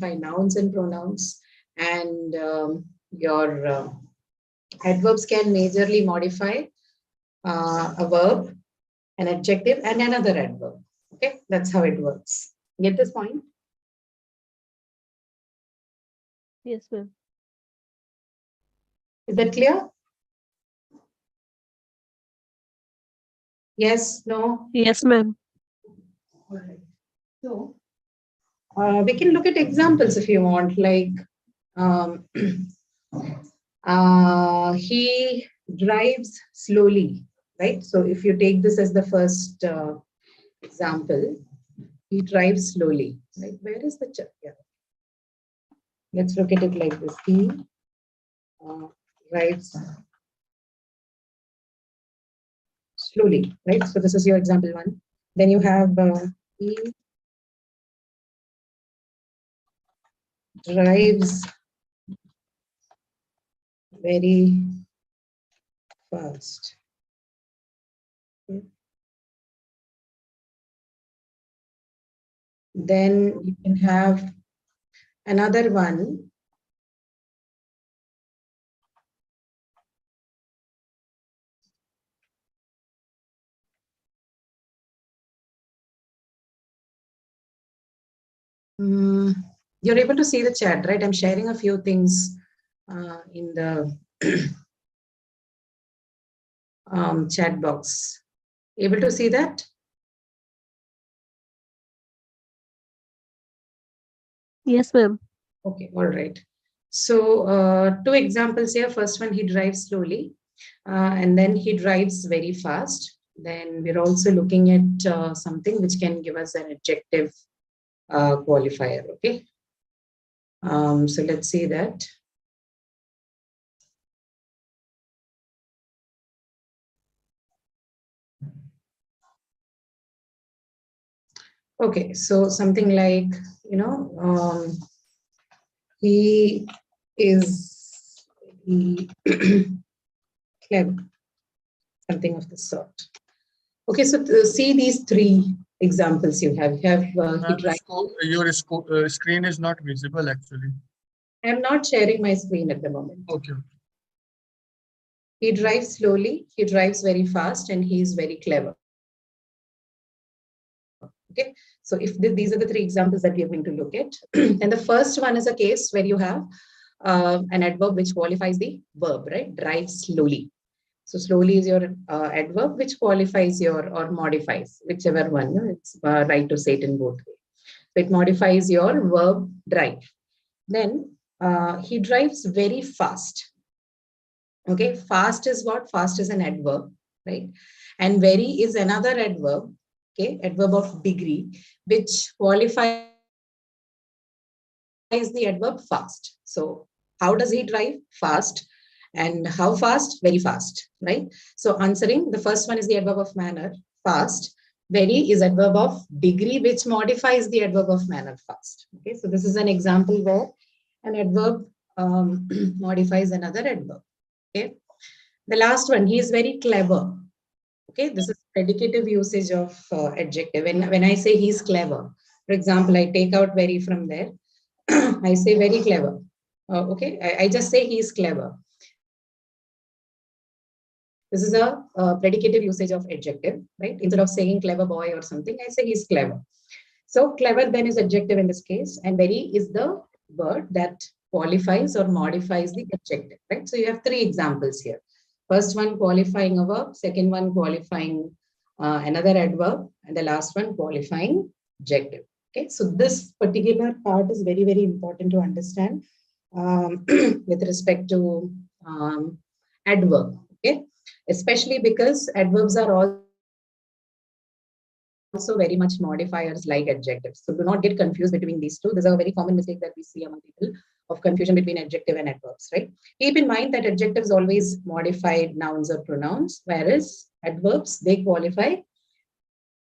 nouns and pronouns, and your adverbs can majorly modify a verb, an adjective, and another adverb. Okay, that's how it works. Get this point? Yes, ma'am. Is that clear? Yes, no? Yes, ma'am. All right. So we can look at examples if you want, like he drives slowly, right? So if you take this as the first example, he drives slowly, right? Where is the check? Yeah. Let's look at it like this. He drives slowly, right? So this is your example one. Then you have he drives very fast. Okay. Then you can have another one. You're able to see the chat, right? I'm sharing a few things in the chat box. Able to see that? Yes, ma'am. Okay, all right. So two examples here. First one, he drives slowly, and then he drives very fast. Then we're also looking at something which can give us an adjective qualifier. Okay. So let's see that. Okay, so something like, he is clever, something of the sort. Okay, so see these three examples you have. He drives. Your screen is not visible actually. I'm not sharing my screen at the moment. Okay. He drives slowly, he drives very fast, and he is very clever. Okay, so if these are the three examples that we are going to look at. And the first one is a case where you have an adverb which qualifies the verb, right? Drive slowly. So slowly is your adverb which qualifies your or modifies, whichever one. It's right to say it in both ways. So it modifies your verb drive. Then he drives very fast. Okay, fast is what? Fast is an adverb, right? And very is another adverb, okay, adverb of degree, which qualifies the adverb fast. So how does he drive? Fast. And how fast? Very fast, right? So answering, the first one is the adverb of manner, fast. Very is adverb of degree, which modifies the adverb of manner, fast. Okay, so this is an example where an adverb modifies another adverb. Okay, the last one, he is very clever. Okay, this is predicative usage of adjective. When I say he's clever, for example, I take out very from there. I say very clever. Okay, I just say he's clever. This is a predicative usage of adjective, right? Instead of saying clever boy or something, I say he's clever. So clever then is adjective in this case, and very is the word that qualifies or modifies the adjective, right? So you have three examples here. First one qualifying a verb, second one qualifying another adverb, and the last one qualifying adjective. Okay, so this particular part is very, very important to understand with respect to adverb. Okay, especially because adverbs are also very much modifiers like adjectives. So do not get confused between these two. This is a very common mistake that we see among people of confusion between adjective and adverbs, right? Keep in mind that adjectives always modify nouns or pronouns, whereas adverbs, they qualify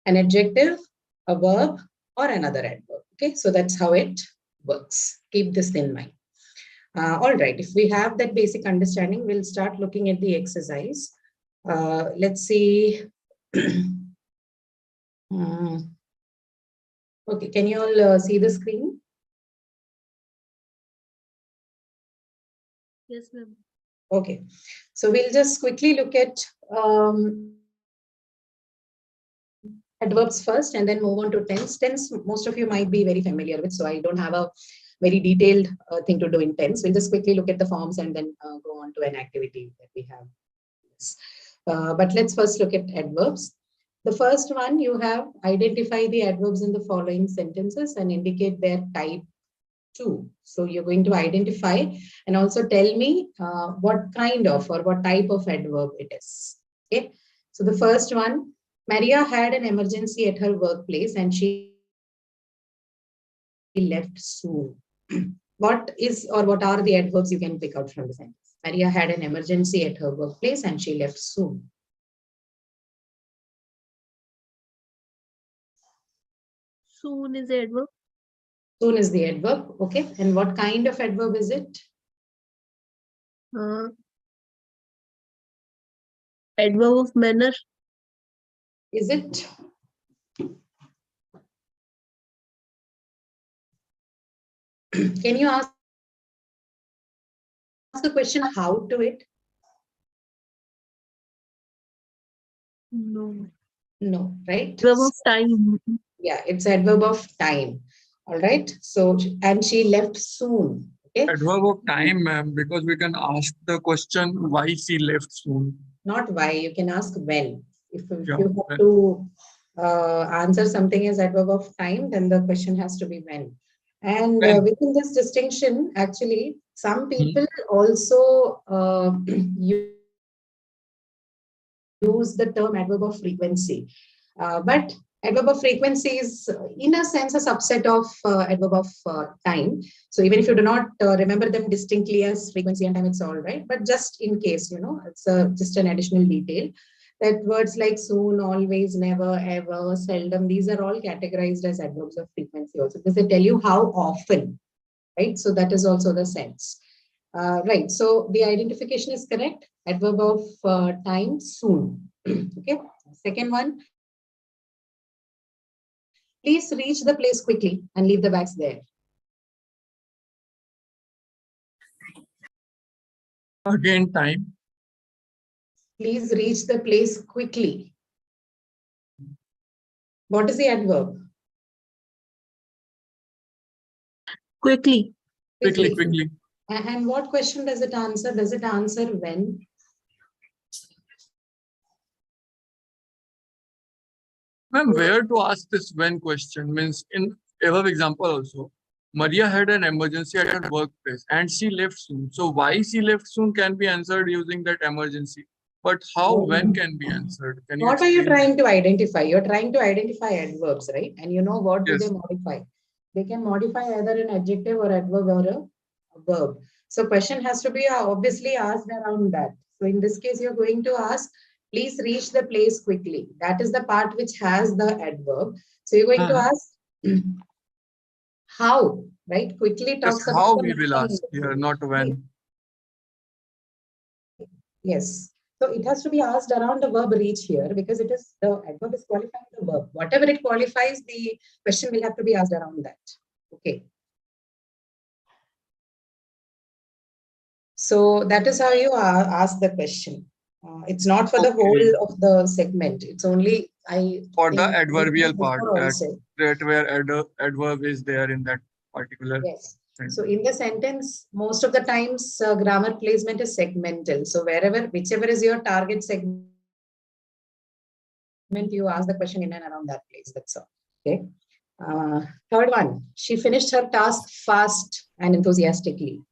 an adjective, a verb, or another adverb. Okay, so that's how it works. Keep this in mind. All right, if we have that basic understanding, we'll start looking at the exercise. Let's see. Okay, can you all see the screen? Yes, ma'am. Okay, so we'll just quickly look at adverbs first and then move on to tense. Tense, most of you might be very familiar with, so I don't have a very detailed thing to do in tense. We'll just quickly look at the forms and then go on to an activity that we have. But let's first look at adverbs. The first one, you have identify the adverbs in the following sentences and indicate their type too. So you're going to identify and also tell me what kind of or what type of adverb it is. Okay. So the first one, Maria had an emergency at her workplace and she left soon. What is or what are the adverbs you can pick out from the sentence? Maria had an emergency at her workplace and she left soon. Soon is adverb. Soon is the adverb. Okay. And what kind of adverb is it? Adverb of manner. Is it? Can you ask the question how to it? No. No, right? Adverb of time. Yeah, it's adverb of time. All right. So, and she left soon. Okay. Adverb of time, ma'am, because we can ask the question why she left soon. Not why, you can ask when. If Yeah, you have when. to answer something as adverb of time, then the question has to be when. And When? within this distinction, actually, some people also use the term adverb of frequency. But adverb of frequency is, in a sense, a subset of adverb of time. So even if you do not remember them distinctly as frequency and time, it's all right. But just in case, you know, it's just an additional detail that words like soon, always, never, ever, seldom, these are all categorized as adverbs of frequency also because they tell you how often, right? So that is also the sense. Right. So the identification is correct. Adverb of time, soon. Okay. Second one. Please reach the place quickly and leave the bags there. Again, time. Please reach the place quickly. What is the adverb? Quickly. Quickly. And what question does it answer? Does it answer when? Ma'am, where to ask this when question? Means in above example also, Maria had an emergency at her workplace and she left soon. So why she left soon can be answered using that emergency. But how, when can be answered? Can you What are you explain? trying to identify? You're trying to identify adverbs, right? And you know what do Yes. they modify? They can modify either an adjective or adverb or a verb. So question has to be obviously asked around that. So in this case, you're going to ask, please reach the place quickly. That is the part which has the adverb. So you're going to ask how, right? Quickly Yes, talks about how the we will manner in ask which here, you- not when. Yes. So it has to be asked around the verb reach here because it is the adverb is qualifying the verb. Whatever it qualifies, the question will have to be asked around that. Okay. So that is how you ask the question. It's not for the Okay. whole of the segment. It's only For the think adverbial part, before that, also. where adverb is there in that particular. Yes. So in the sentence, most of the times grammar placement is segmental. So whichever is your target segment, you ask the question in and around that place. That's all. Okay. Third one, she finished her task fast and enthusiastically.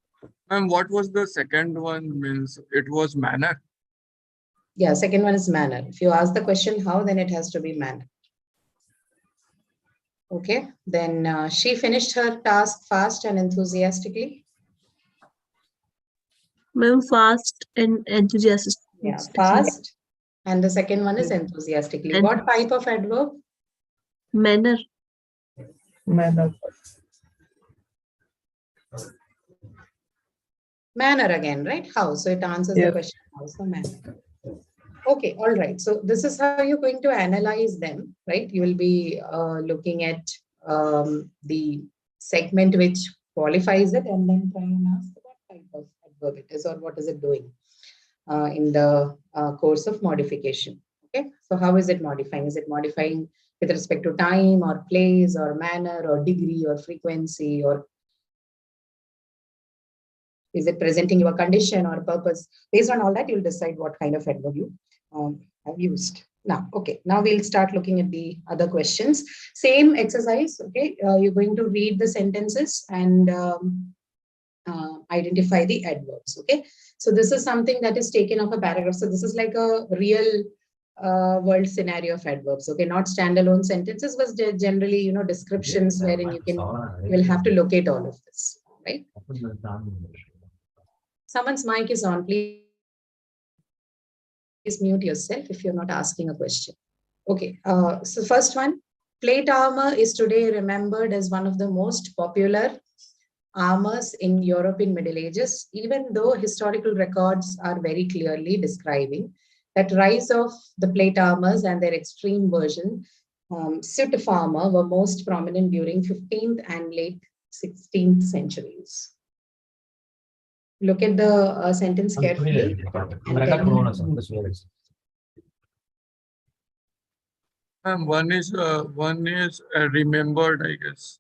Ma'am, what was the second one? Means it was manner. Yeah, second one is manner. If you ask the question how, then it has to be manner. Okay. Then she finished her task fast and enthusiastically. Ma'am, fast and enthusiastic. Yeah, fast. And the second one is enthusiastically. And What type of adverb? manner. Manner again, right? How? So it answers the question how. So manner. Okay, all right. So this is how you're going to analyze them, right? You will be looking at the segment which qualifies it and then try and ask what type of adverb adverb it is or what is it doing in the course of modification. Okay, so how is it modifying? Is it modifying with respect to time or place or manner or degree or frequency, or is it presenting your condition or purpose? Based on all that, you'll decide what kind of adverb you have used. Now, okay, now we'll start looking at the other questions. Same exercise, okay? You're going to read the sentences and identify the adverbs, okay? So this is something that is taken off a paragraph. So this is like a real world scenario of adverbs, okay? Not standalone sentences, but generally, you know, descriptions wherein you will have to locate all of this, right? Someone's mic is on, please mute yourself if you're not asking a question. Okay, so first one, plate armor is today remembered as one of the most popular armors in Europe in Middle Ages, even though historical records are very clearly describing that rise of the plate armors and their extreme version, suit of armor, were most prominent during 15th and late 16th centuries. Look at the sentence carefully. And one is remembered, I guess.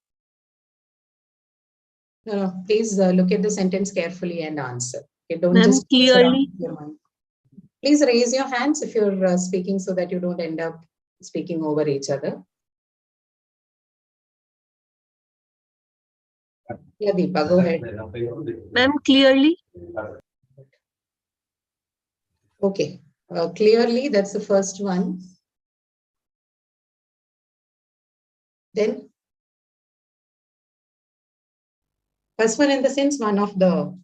No, please look at the sentence carefully and answer. Okay, don't Ma'am, just clearly. your mind. Please raise your hands if you're speaking so that you don't end up speaking over each other. Yeah, Deepa, go ahead. Ma'am, clearly. Okay, clearly, that's the first one. Then, first one in the sense, one of the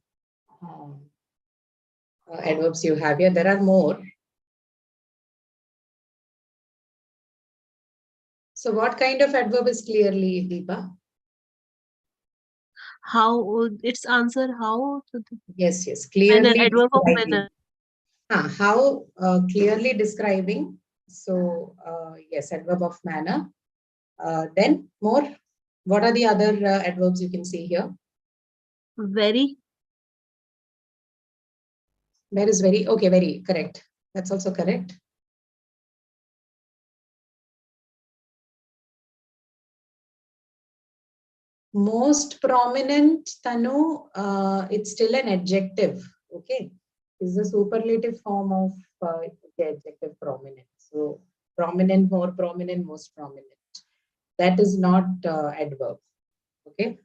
adverbs you have here. There are more. So what kind of adverb is clearly, Deepa? How, its answer, how? Yes, yes, Manner, clearly adverb of describing. manner. How clearly describing. So yes, adverb of manner. Then more. What are the other adverbs you can see here? Very. Where is very? Okay, very correct. That's also correct. Most prominent, Tanu, it's still an adjective. Okay, is a superlative form of the adjective prominent. So prominent, more prominent, most prominent. That is not adverb. Okay.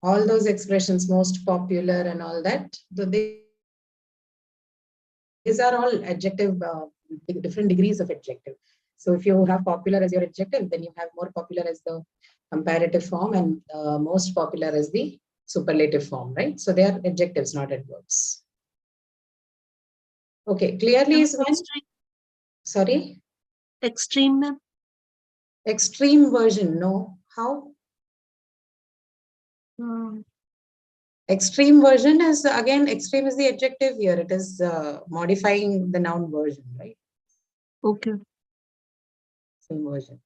All those expressions, most popular and all that, these are all adjective, different degrees of adjective. So if you have popular as your adjective, then you have more popular as the comparative form and most popular as the superlative form, right? So they are adjectives, not adverbs. Okay, clearly is when, Extreme. sorry? Extreme, ma'am. Extreme version, no. How? Extreme version is, again, extreme is the adjective here. It is modifying the noun version, right? Okay. Same version.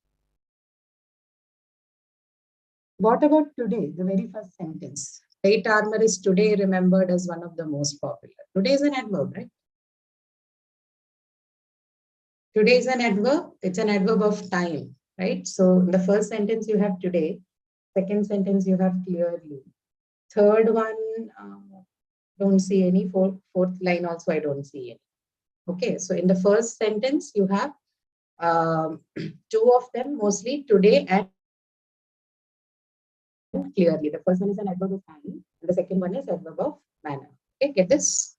What about today? The very first sentence. Plate armor is today remembered as one of the most popular. Today is an adverb, right? Today is an adverb. It's an adverb of time, right? So in the first sentence you have today. Second sentence you have clearly. Third one, don't see any. Fourth line also I don't see any. Okay, so in the first sentence you have two of them, mostly today and clearly. The first one is an adverb of time, and the second one is adverb of manner. Okay, get this?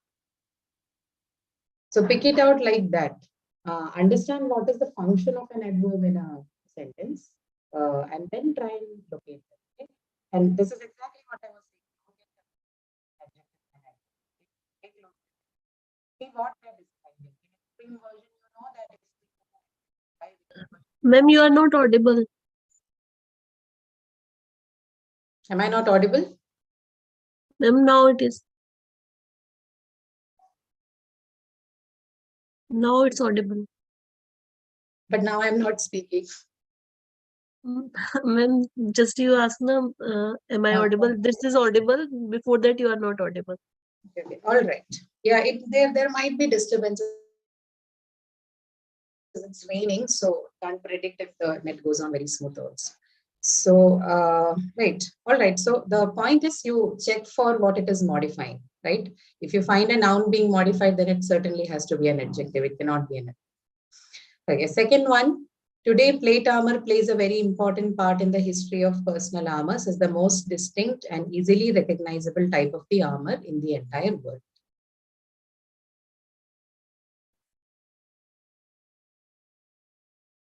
So pick it out like that. Understand what is the function of an adverb in a sentence, and then try and locate it. Okay? And this is exactly what I was saying. See what they're describing. In extreme version, you know that it is. Ma'am, you are not audible. Am I not audible? Ma'am, now it is. Now it's audible. But now I'm not speaking. Ma'am, just you ask na, am I audible? This is audible. Before that, you are not audible. Okay. All right. Yeah, there might be disturbances. It's raining, so can't predict if the net goes on very smooth also. So, right. All right. So the point is you check for what it is modifying, right? If you find a noun being modified, then it certainly has to be an adjective. It cannot be an adjective. Okay. Second one. Today, plate armor plays a very important part in the history of personal armors as the most distinct and easily recognizable type of the armor in the entire world.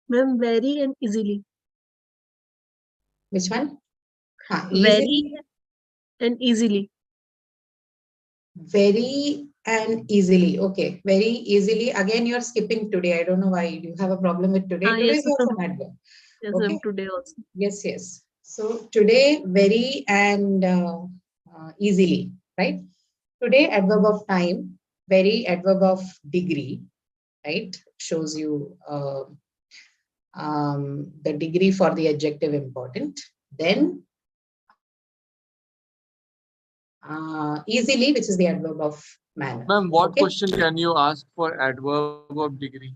Ma'am, very and easily. Which one? Very Easily. and easily. Very and easily. Okay, very easily. Again, you're skipping today. I don't know why. Do you have a problem with today? Today Yes, is also ma'am. an adverb. Yes, Okay. ma'am. Today also. Yes, yes. So today, very and easily, right? Today, adverb of time. Very, adverb of degree, right? Shows you the degree for the adjective important. Then easily, which is the adverb of manner. Ma'am, what Okay. question can you ask for adverb of degree?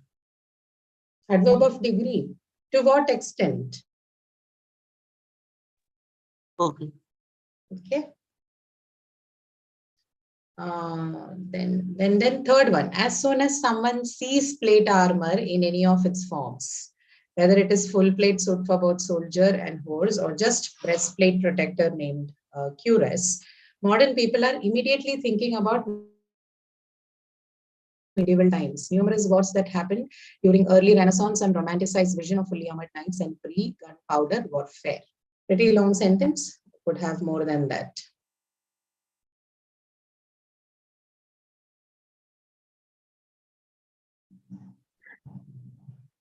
Adverb of degree. To what extent? Okay. Okay. Then third one. As soon as someone sees plate armor in any of its forms, whether it is full plate suit for both soldier and horse or just breastplate protector named cuirass, modern people are immediately thinking about medieval times. Numerous wars that happened during early Renaissance and romanticized vision of fully armored knights and pre-gunpowder warfare. Pretty long sentence. Could have more than that.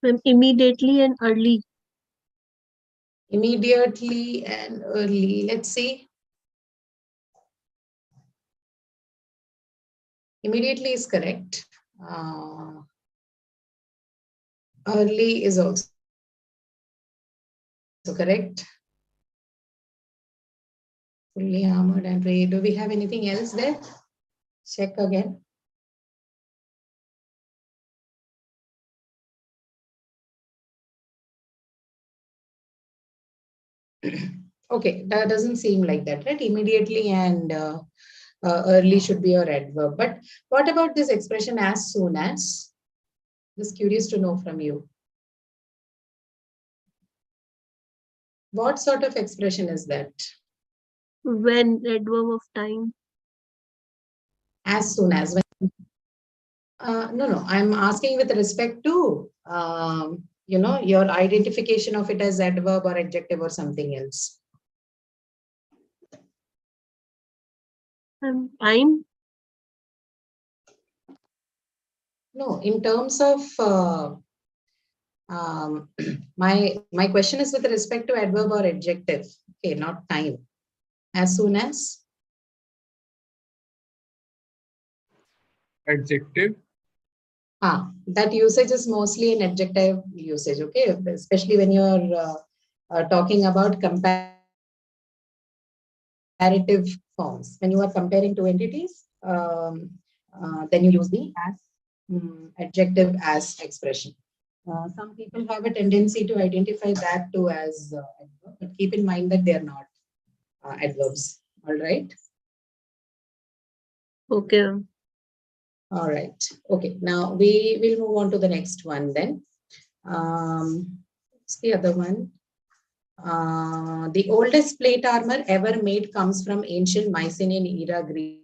Ma'am, immediately and early. Immediately and early. Let's see. Immediately is correct. Early is also correct. Fully armored and ready. Do we have anything else there? Check again. Okay, that doesn't seem like that, right? Immediately and early should be your adverb. But what about this expression as soon as? Just curious to know from you. What sort of expression is that? When, adverb of time. As soon as. No. I'm asking with respect to, your identification of it as adverb or adjective or something else. Time. No, in terms of my question is with respect to adverb or adjective. Okay, not time. As soon as. Adjective. That usage is mostly an adjective usage. Okay, especially when you're talking about comparative forms. When you are comparing two entities, then you use the as adjective as expression. Some people have a tendency to identify that too as adverb, but keep in mind that they are not adverbs. All right. Okay. All right. Okay. Now we will move on to the next one then. What's the other one? The oldest plate armor ever made comes from ancient Mycenaean era Greece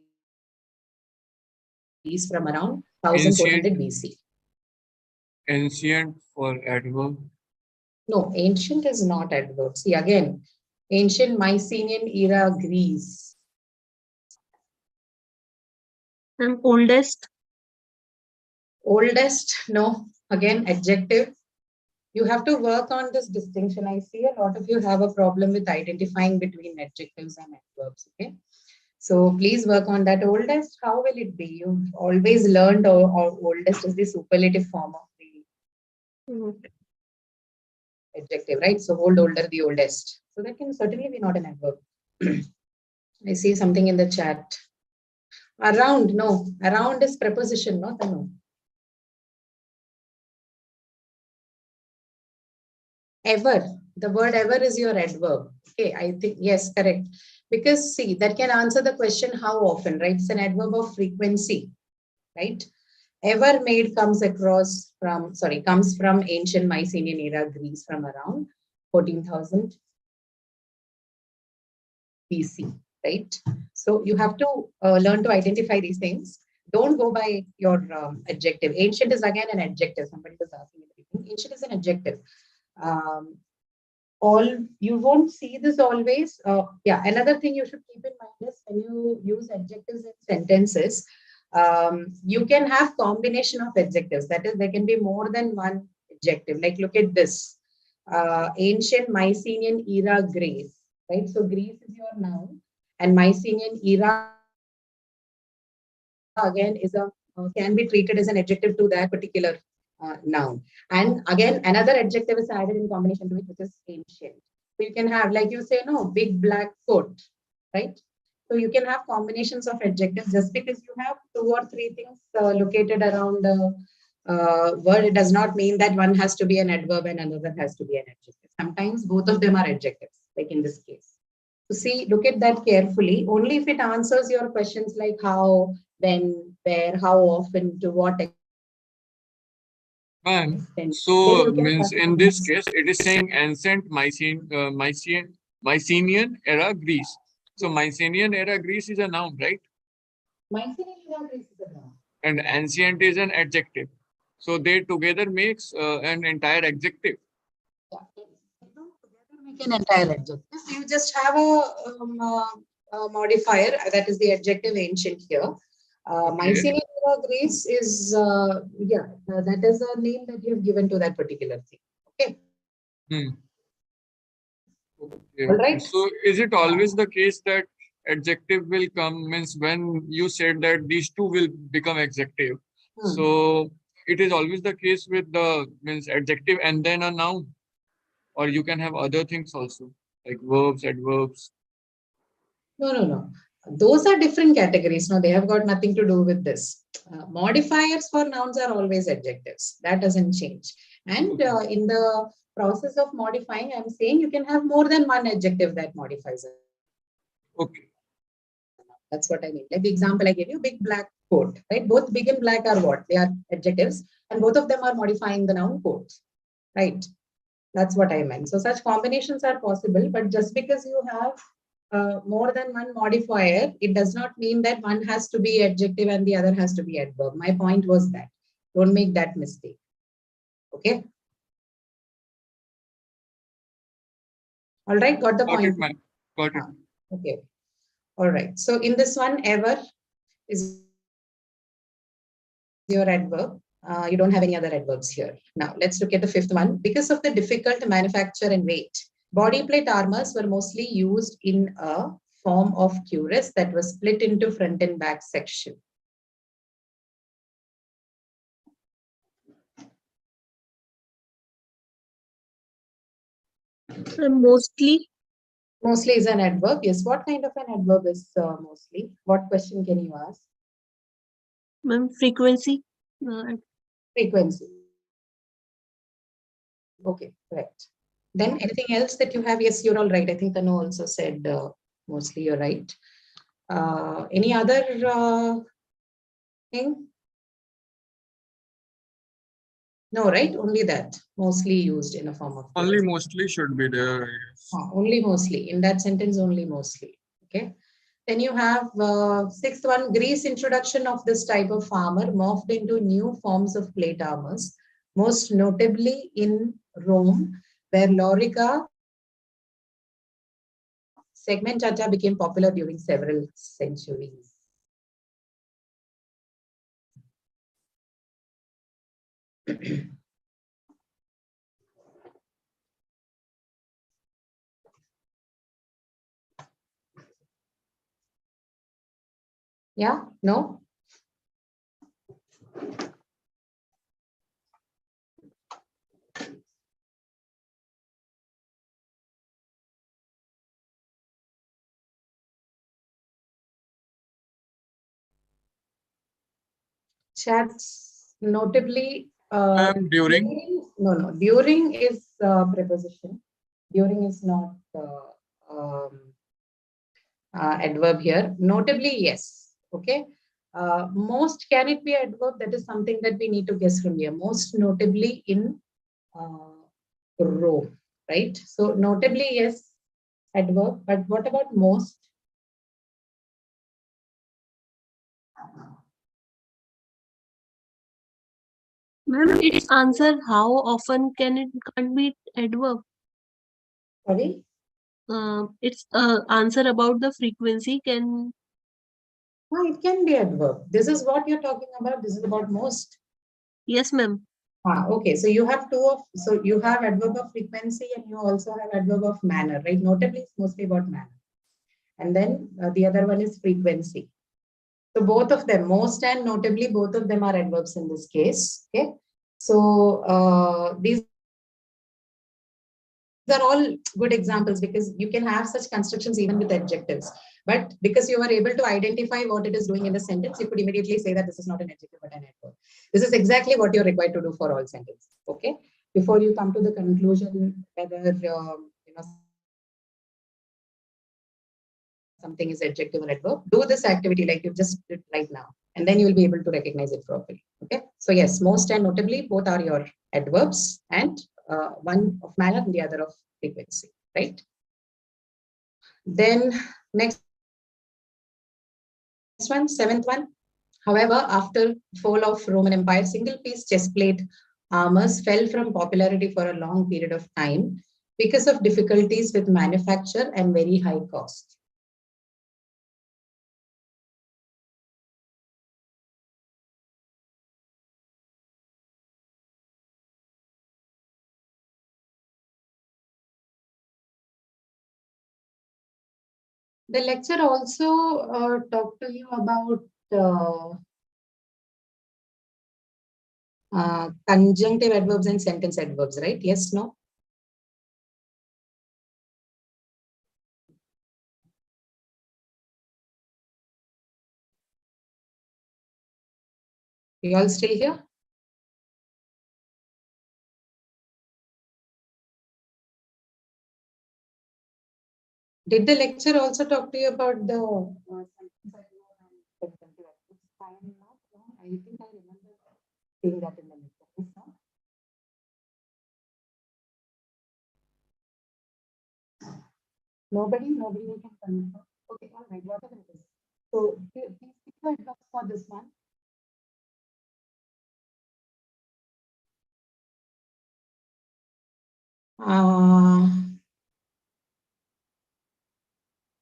from around 1400 BC. Ancient for adverb. No, ancient is not adverb. See again, ancient Mycenaean era Greece. Oldest. Oldest, no. Again, adjective. You have to work on this distinction. I see a lot of you have a problem with identifying between adjectives and adverbs. Okay. So please work on that. Oldest, how will it be? You've always learned or oldest is the superlative form of the adjective, right? So old, older, the oldest. So that can certainly be not an adverb. I see something in the chat. Around, no. Around is preposition, not a no. Ever. The word ever is your adverb. Okay, I think, yes, correct. Because see, that can answer the question how often, right? It's an adverb of frequency, right? Ever made comes from ancient Mycenaean era Greece from around 14,000 BC, right? So you have to learn to identify these things. Don't go by your adjective. Ancient is again an adjective. Somebody was asking. Ancient is an adjective. You won't see this always. Yeah, another thing you should keep in mind is when you use adjectives in sentences, you can have combination of adjectives. That is, there can be more than one adjective. Like look at this, ancient Mycenaean era Greece, right? So Greece is your noun, and Mycenaean era again is a can be treated as an adjective to that particular noun. And again, another adjective is added in combination to it, which is ancient. So you can have, like you say, no, big black coat, right? So you can have combinations of adjectives. Just because you have two or three things located around the word, it does not mean that one has to be an adverb and another has to be an adjective. Sometimes both of them are adjectives, like in this case. So see, look at that carefully. Only if it answers your questions like how, when, where, how often, to what Ma'am, extent. so Then you can means in this customize. case, it is saying ancient Mycenaean era Greece. So Mycenaean era Greece is a noun, right? Mycenaean era Greece is a noun. And ancient is an adjective. So they together makes an entire adjective. Yeah, they don't together make an entire adjective. You just have a modifier that is the adjective ancient here. Okay. Mycenaean era Greece is that is a name that you have given to that particular thing. Okay. Hmm. Okay. All right. So is it always the case that adjective will come, means when you said that these two will become adjective, so it is always the case with the means adjective and then a noun, or you can have other things also like verbs, adverbs. No. Those are different categories. No, they have got nothing to do with this. Modifiers for nouns are always adjectives. That doesn't change. And in the process of modifying, I'm saying you can have more than one adjective that modifies it. Okay. That's what I mean. Like the example I gave you, big black coat, right? Both big and black are what? They are adjectives, and both of them are modifying the noun coat, right? That's what I meant. So such combinations are possible, but just because you have more than one modifier, it does not mean that one has to be adjective and the other has to be adverb. My point was that. Don't make that mistake. Okay. All right. Got the Got point. it, ma'am. Got it. Okay. All right. So in this one, ever is your adverb. You don't have any other adverbs here. Now let's look at the fifth one. Because of the difficult manufacture and weight, body plate armors were mostly used in a form of cuirass that was split into front and back section. Mostly, Mostly is an adverb. Yes. What kind of an adverb is mostly? What question can you ask? ma'am, frequency. Frequency. Okay, correct. Then anything else that you have? Yes, you're all right. I think Tanu also said mostly you're right. Any other thing? No, right? Only that. Mostly used in a form of. Only mostly should be there, I guess. Only mostly. In that sentence, only mostly. Okay. Then you have sixth one, Greece introduction of this type of armor morphed into new forms of plate armors, most notably in Rome, where lorica segmentata became popular during several centuries. Yeah, no? chats notably. During. No. During is preposition. During is not adverb here. Notably, yes. Okay. Most, can it be adverb? That is something that we need to guess from here. Most notably in Rome, right? So notably, yes, adverb. But what about most? Ma'am, its answer how often can't be adverb. Sorry. Its answer about the frequency can. No, it can be adverb. This is what you're talking about. This is about most. Yes, ma'am. Okay, so you have so you have adverb of frequency and you also have adverb of manner, right? Notably, it's mostly about manner. And then the other one is frequency. So both of them, most and notably, both of them are adverbs in this case. Okay. So these are all good examples because you can have such constructions even with adjectives. But because you were able to identify what it is doing in the sentence, you could immediately say that this is not an adjective but an adverb. This is exactly what you're required to do for all sentences. Okay. Before you come to the conclusion whether something is adjective or adverb, do this activity like you just did right now, and then you will be able to recognize it properly. Okay. So yes, most and notably, both are your adverbs, and one of manner and the other of frequency, right? Then next one, seventh one. However, after fall of Roman Empire, single-piece chest plate armors fell from popularity for a long period of time because of difficulties with manufacture and very high cost. The lecture also talked to you about conjunctive adverbs and sentence adverbs, right? Yes, no? You all still here? Did the lecture also talk to you about the sentence adverb and conjunctive adverbs? I am not wrong. I think I remember seeing that in the lecture. Yes, no? Nobody you can confirm. Okay, all right, whatever it is. So please pick the adverbs for this one.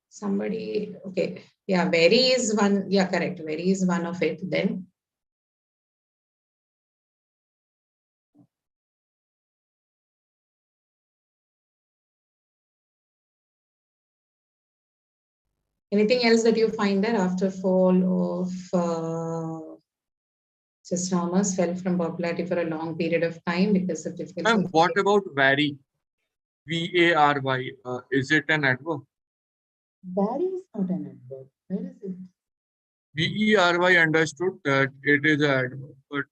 Somebody, okay. Yeah, very is one. Yeah, correct. Very is one of it. Then anything else that you find there after fall of chest armors fell from popularity for a long period of time because of difficulty. And what about vary? VARY. Is it an adverb? Vary is not an adverb. Where is it? VERY understood that it is an adverb. But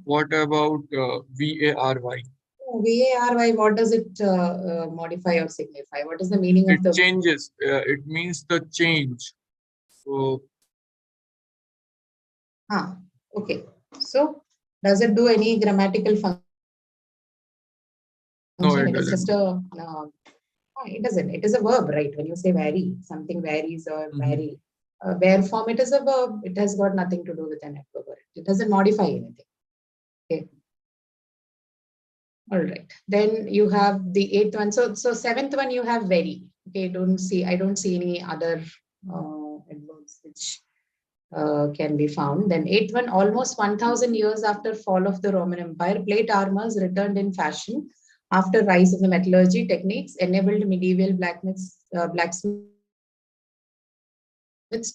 what about VARY? Oh, VARY, what does it modify or signify? What is the meaning of It the changes. It means the change. So okay. So does it do any grammatical function? no, it It is just doesn't. a it doesn't. It is a verb, right? When you say vary, something varies or vary. Where form, it is a verb. It has got nothing to do with an adverb. It doesn't modify anything. Okay. All right. Then you have the eighth one. So seventh one you have very. Okay. I don't see any other adverbs which can be found. Then eighth one, almost 1,000 years after fall of the Roman Empire, plate armors returned in fashion after rise of the metallurgy techniques enabled medieval blacksmiths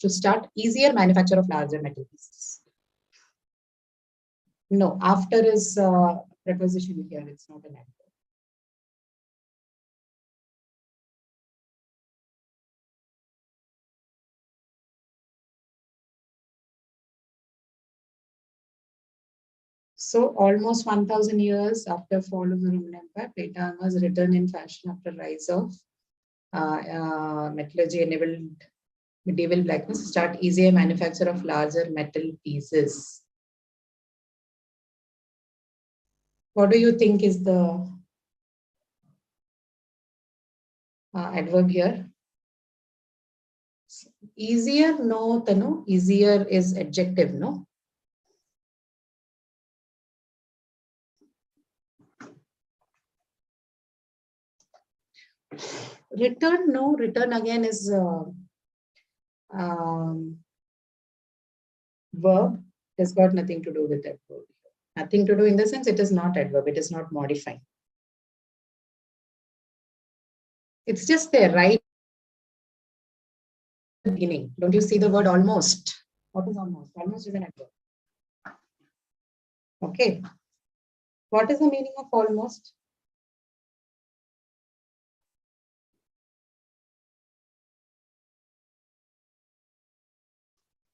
to start easier manufacture of larger metal pieces. No, after is preposition here. It's not an adverb. So almost 1,000 years after fall of the Roman Empire, plate armors returned in fashion after rise of metallurgy enabled medieval blacksmiths start easier manufacture of larger metal pieces. What do you think is the adverb here? Easier, no, Tanu. Easier is adjective, no? Return, no. Return again is verb. It has got nothing to do with adverb. Nothing to do in the sense it is not adverb. It is not modifying. It's just there, right? Beginning. Don't you see the word almost? What is almost? Almost is an adverb. Okay. What is the meaning of almost?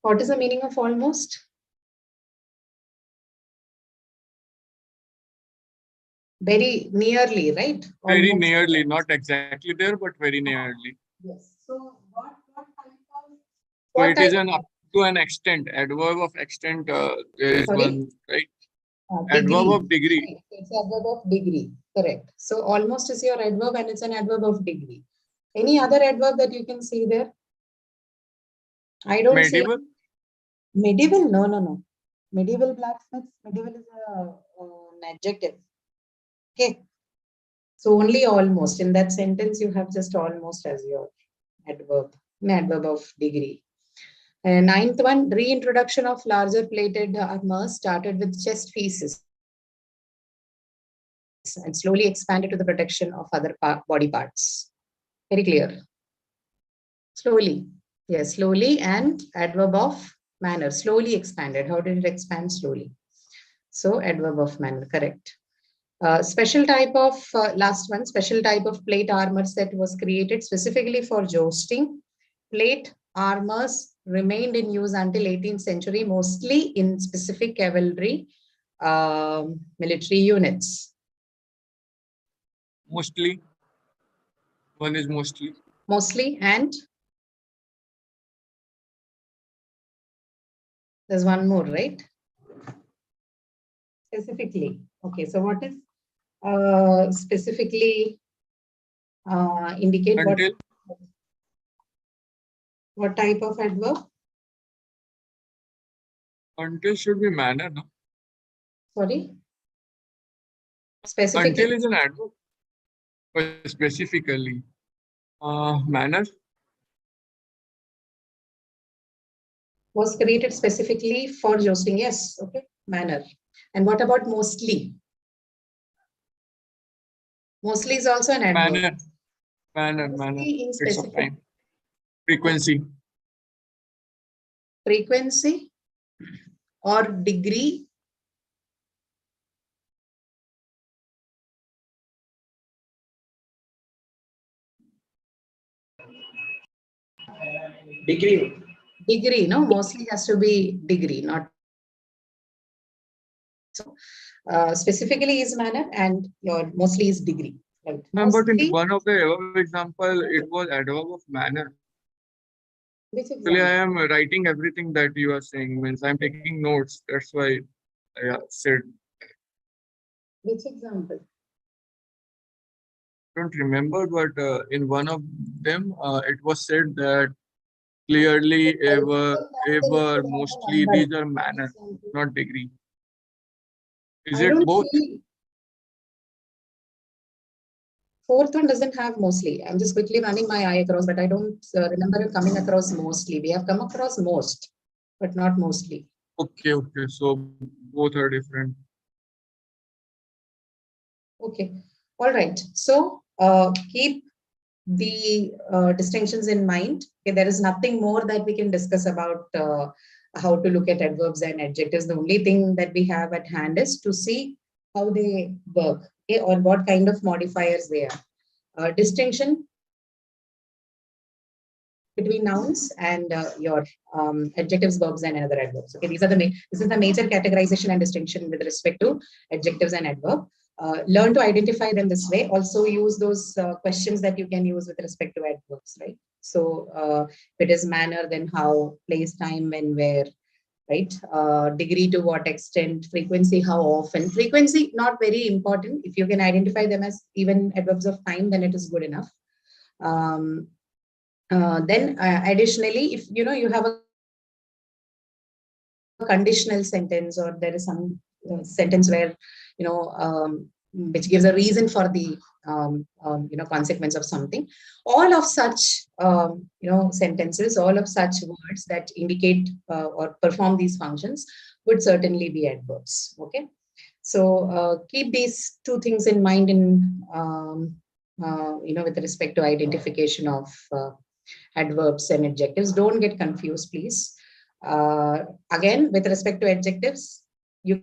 What is the meaning of almost? Very nearly, right? Very Almost. nearly, not exactly there, but very nearly. Yes. So what type of So what it is type an up to an extent. Adverb of extent, there is Sorry? one, right? degree. Adverb of degree. Right. It's adverb of degree. Correct. So almost is your adverb and it's an adverb of degree. Any other adverb that you can see there? I don't see Medieval. medieval. No, no, no. Medieval blacksmiths. Medieval is an adjective. Okay. So only almost. In that sentence, you have just almost as your adverb. An adverb of degree. Ninth one, reintroduction of larger plated armor started with chest pieces and slowly expanded to the protection of other body parts. Very clear. Slowly. Yes, slowly and adverb of manner. Slowly expanded. How did it expand? Slowly. So adverb of manner, correct. Special type of, last one, special type of plate armor set was created specifically for jousting. Plate armors remained in use until 18th century, mostly in specific cavalry military units. Mostly. One is mostly. Mostly, and there's one more, right? Specifically. Okay, so what is specifically indicate Until. what type of adverb? Until should be manner, no? Sorry? Specifically. Until is an adverb. But specifically. Manner. Was created specifically for jousting. Yes, okay, manner. And what about mostly? Mostly is also an adverb. Manner. Mostly in It's of specific time. Frequency. frequency or degree. Degree. Degree, no, mostly has to be degree, not so. Specifically is manner and your mostly is degree. Right. Ma'am, but in Mostly, one of the above example, it was adverb of manner. which Actually, I example? am writing everything that you are saying. Means I'm taking notes. That's why I said. Which example? Don't remember, but in one of them, it was said that clearly, ever, mostly. These are manner, not degree. Is I it don't both? see. Fourth one doesn't have mostly. I'm just quickly running my eye across, but I don't remember it coming across mostly. We have come across most, but not mostly. Okay. So both are different. Okay. All right. So keep the distinctions in mind. Okay, there is nothing more that we can discuss about how to look at adverbs and adjectives. The only thing that we have at hand is to see how they work, okay, or what kind of modifiers they are. Distinction between nouns and your adjectives, verbs, and another adverbs. Okay, these are this is the major categorization and distinction with respect to adjectives and adverb. Learn to identify them this way. Also use those questions that you can use with respect to adverbs, right? So if it is manner, then how, place, time, when, where, right? Degree, to what extent, frequency, how often. Frequency, not very important. If you can identify them as even adverbs of time, then it is good enough. Then additionally, if you have a conditional sentence, or there is some sentence where which gives a reason for the consequence of something, all of such sentences, all of such words that indicate or perform these functions would certainly be adverbs. Okay, so keep these two things in mind in with respect to identification of adverbs and adjectives. Don't get confused, please. Again, with respect to adjectives, you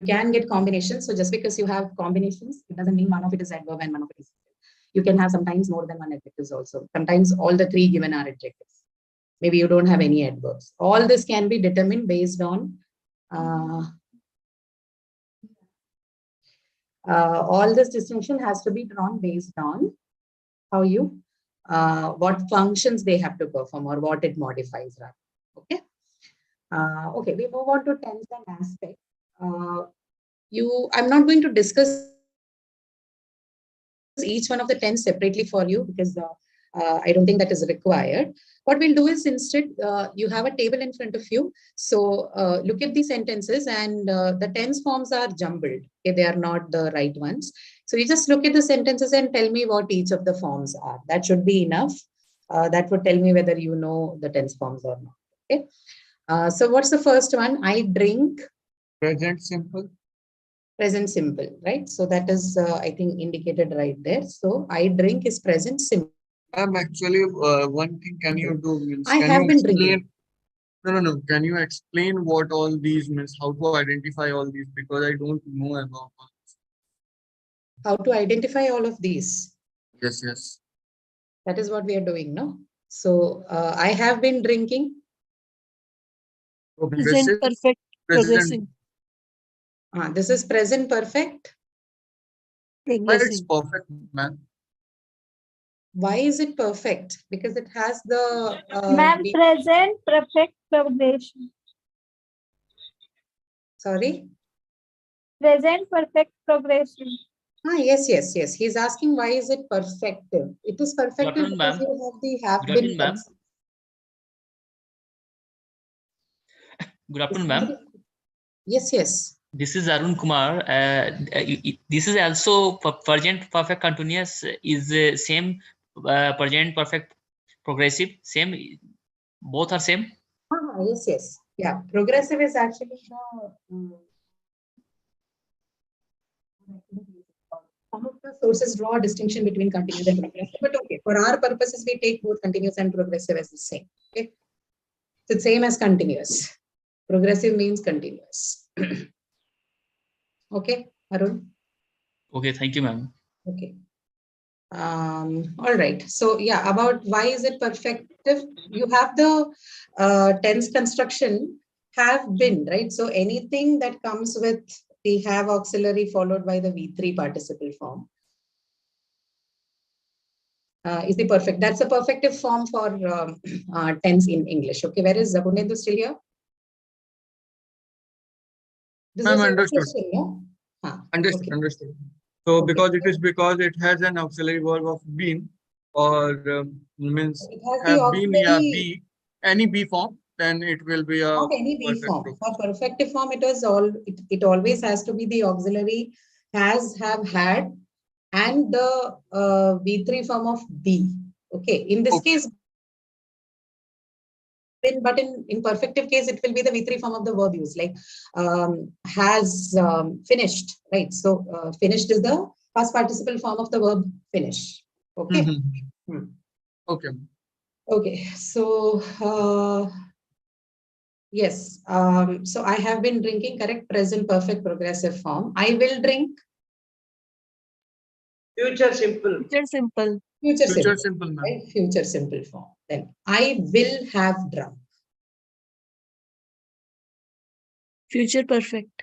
can get combinations. So just because you have combinations, it doesn't mean one of it is adverb and one of it is adjective. You can have sometimes more than one adjectives also. Sometimes all the three given are adjectives. Maybe you don't have any adverbs. All this can be determined based on all this distinction has to be drawn based on how you what functions they have to perform or what it modifies, rather. Okay. Okay, we move on to tense and aspect. I'm not going to discuss each one of the tense separately for you because I don't think that is required. What we'll do is instead, you have a table in front of you. So look at the sentences, and the tense forms are jumbled. Okay, they are not the right ones. So you just look at the sentences and tell me what each of the forms are. That should be enough. That would tell me whether you know the tense forms or not. Okay. So what's the first one? I drink. Present simple. Present simple, right? So that is, I think, indicated right there. So I drink is present simple. Actually, one thing can you do? Means, I can have you been explain? drinking. No. Can you explain what all these means? How to identify all these? Because I don't know about all. How to identify all of these? Yes. That is what we are doing, no? So I have been drinking. Present perfect progressive. This is present perfect. It's perfect, man. Why is it perfect? Because it has the Ma'am, present perfect progression. Sorry? Present perfect progression. Yes. He's asking why is it perfective? It is perfective because you have been. Good afternoon, ma'am. Yes. This is Arun Kumar. This is also present perfect continuous is same present perfect progressive, same, both are same. Yes. Yeah, progressive is actually some of the sources draw a distinction between continuous and progressive, but okay, for our purposes, we take both continuous and progressive as the same. Okay, so it's same as continuous. Progressive means continuous. Okay, Arun. Okay, thank you, ma'am. Okay. All right. So yeah, about why is it perfective? You have the tense construction have been, right? So anything that comes with the have auxiliary followed by the V3 participle form is the perfect. That's a perfective form for tense in English. Okay, where is Punendu still here? This is understood. question, no? Understood. So because it has an auxiliary verb of been, or means it has have the been, auxiliary, any be form, then it will be a not any be form. For perfective form, it always has to be the auxiliary has, have, had, and the V3 form of be. Okay, in this case, but in perfective case, it will be the V3 form of the verb use, like has finished, right? So finished is the past participle form of the verb finish. Okay. Okay. So yes. So I have been drinking, correct, present perfect progressive form. I will drink. Future simple. Future Future simple, simple, ma'am. right? Future simple form. Then I will have drunk. Future perfect.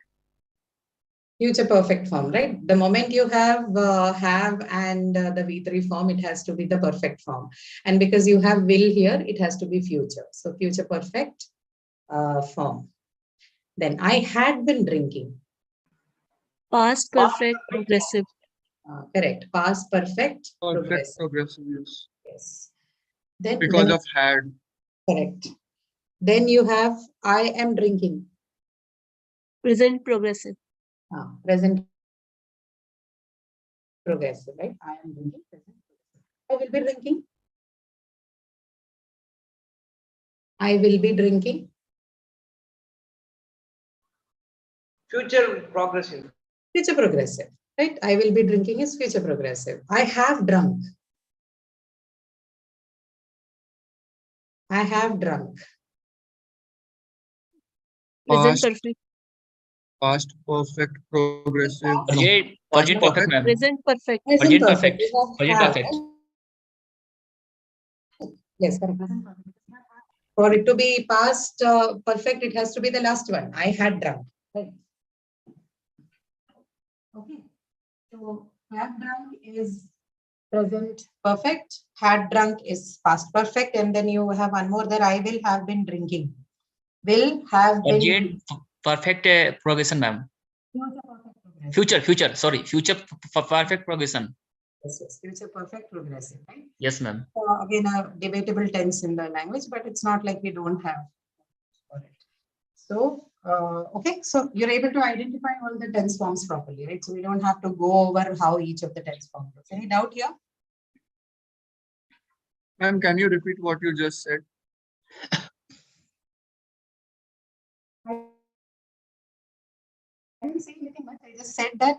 Future perfect form, right? The moment you have and the V3 form, it has to be the perfect form. And because you have will here, it has to be future. So future perfect form. Then I had been drinking. Past perfect progressive. Correct. Past perfect Perfect progressive. progressive, yes. Yes. Then Because of had. correct. Then you have I am drinking. Present progressive. Present progressive, right? I am drinking. Present progressive. I will be drinking. I will be drinking. Future progressive. Future progressive, right? I will be drinking is future progressive. I have drunk. I have drunk. Present Past, perfect. past perfect progressive. No. Present Past perfect, perfect. ma'am. Present perfect. Present Present perfect. You Present have perfect. yes, correct. Present perfect. For it to be past perfect, it has to be the last one. I had drunk. Right. Okay. So have drunk is present perfect. Had drunk is past perfect. And then you have one more there. I will have been drinking. Will have been. Present perfect progression, ma'am. Future, sorry. Future perfect progression. Yes, yes. Future perfect progressive, right? Yes, ma'am. Again, a debatable tense in the language, but it's not like we don't have for it. So, okay, so you're able to identify all the tense forms properly, right? So we don't have to go over how each of the tense forms looks. Any doubt here? Ma'am, can you repeat what you just said? I didn't say anything much. I just said that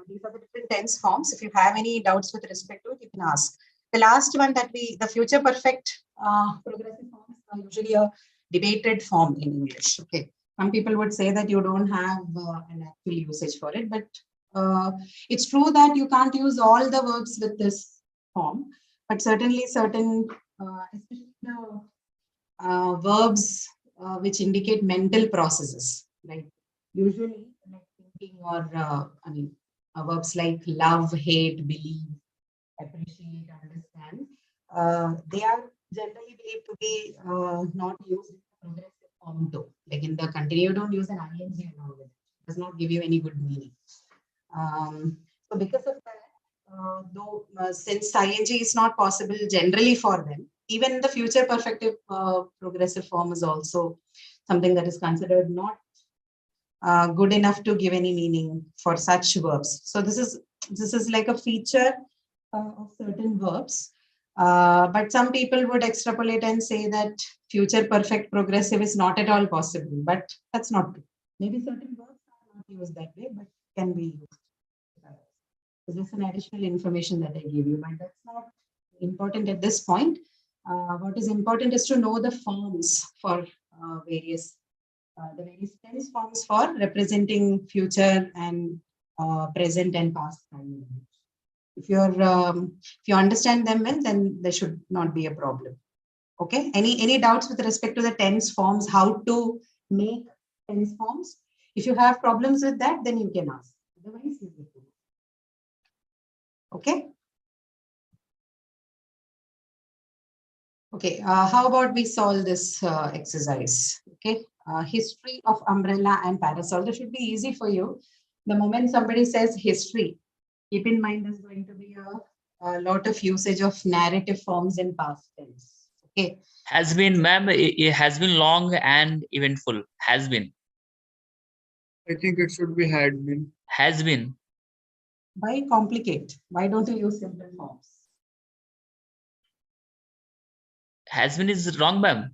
these are the different tense forms. If you have any doubts with respect to it, you can ask. The last one that the future perfect progressive forms are usually a debated form in English. Okay. Some people would say that you don't have an actual usage for it, but it's true that you can't use all the verbs with this form, but certainly certain, especially the verbs which indicate mental processes, like usually like thinking or verbs like love, hate, believe, appreciate, understand, they are generally believed to be not used in the progressive form too. Like in the continue, don't use an ing and all of it. It does not give you any good meaning. So because of that, though since ing is not possible generally for them, even the future perfective progressive form is also something that is considered not good enough to give any meaning for such verbs. So this is like a feature of certain verbs. But some people would extrapolate and say that future perfect progressive is not at all possible, but that's not true. Maybe certain verbs are not used that way, but can be used. This is an additional information that I give you, but that's not important at this point. What is important is to know the forms for various tense forms for representing future and present and past time. If you understand them well, then there should not be a problem. Okay. Any doubts with respect to the tense forms, how to make tense forms? If you have problems with that, then you can ask. Otherwise, you will. Okay. Okay. How about we solve this exercise? Okay. History of umbrella and parasol. This should be easy for you. The moment somebody says history, keep in mind there's going to be a lot of usage of narrative forms in past tense. Okay. Has been, ma'am. It has been long and eventful. Has been. I think it should be had been. Has been. Why complicate? Why don't you use simple forms? Has been is wrong, ma'am.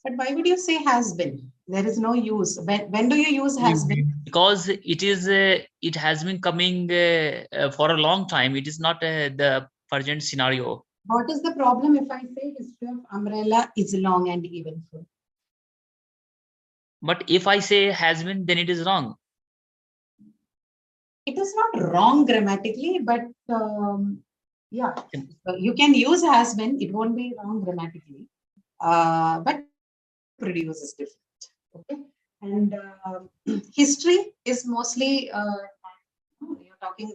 But why would you say has been? There is no use. When do you use has been? Because it is it has been coming for a long time. It is not the present scenario. What is the problem if I say history of umbrella is long and eventful? But if I say has been, then it is wrong. It is not wrong grammatically, but Yeah, you can use has been. It won't be wrong grammatically, but produce is different. Okay, and history is mostly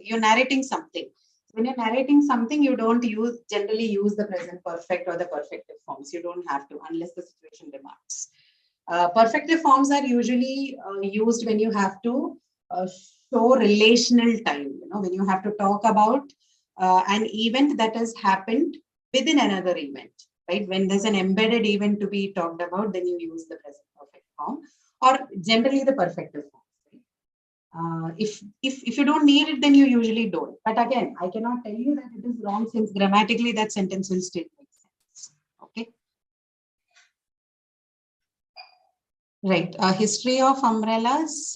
you're narrating something. When you're narrating something, you don't generally use the present perfect or the perfective forms. You don't have to unless the situation demands. Perfective forms are usually used when you have to show relational time. When you have to talk about an event that has happened within another event, right? When there's an embedded event to be talked about, then you use the present perfect form or generally the perfective form. If you don't need it, then you usually don't. But again, I cannot tell you that it is wrong since grammatically that sentence will still make sense. Okay. Right. History of umbrellas.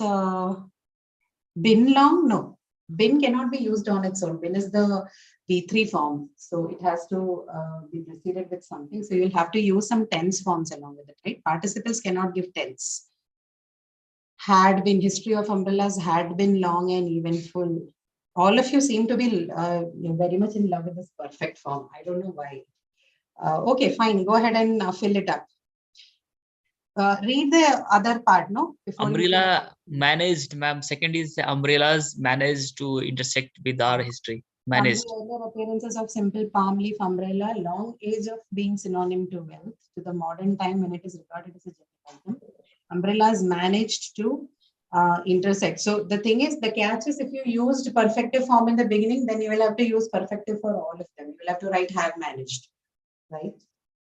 Bin long? No. Bin cannot be used on its own. Bin is the V3 form. So it has to be preceded with something. So you'll have to use some tense forms along with it, right? Participles cannot give tense. Had been, history of umbrellas had been long and eventful. All of you seem to be very much in love with this perfect form. I don't know why. Okay, fine. Go ahead and fill it up. Read the other part, no? Umbrella managed, ma'am. Second is the umbrellas managed to intersect with our history. Managed. From the earlier appearances of simple palm leaf umbrella, long age of being synonym to wealth, to the modern time when it is regarded as a general item, umbrellas managed to intersect. So the thing is, the catch is if you used perfective form in the beginning, then you will have to use perfective for all of them. You will have to write have managed, right?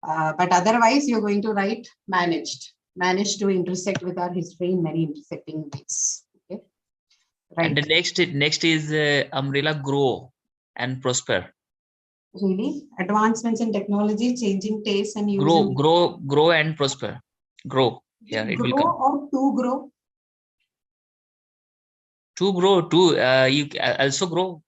But otherwise, you're going to write managed to intersect with our history in many intersecting ways. Okay, right. And the next is umbrella grow and prosper. Really, advancements in technology, changing tastes and using Grow and prosper. Grow. Yeah, it will grow come. or to grow. To grow, you also grow.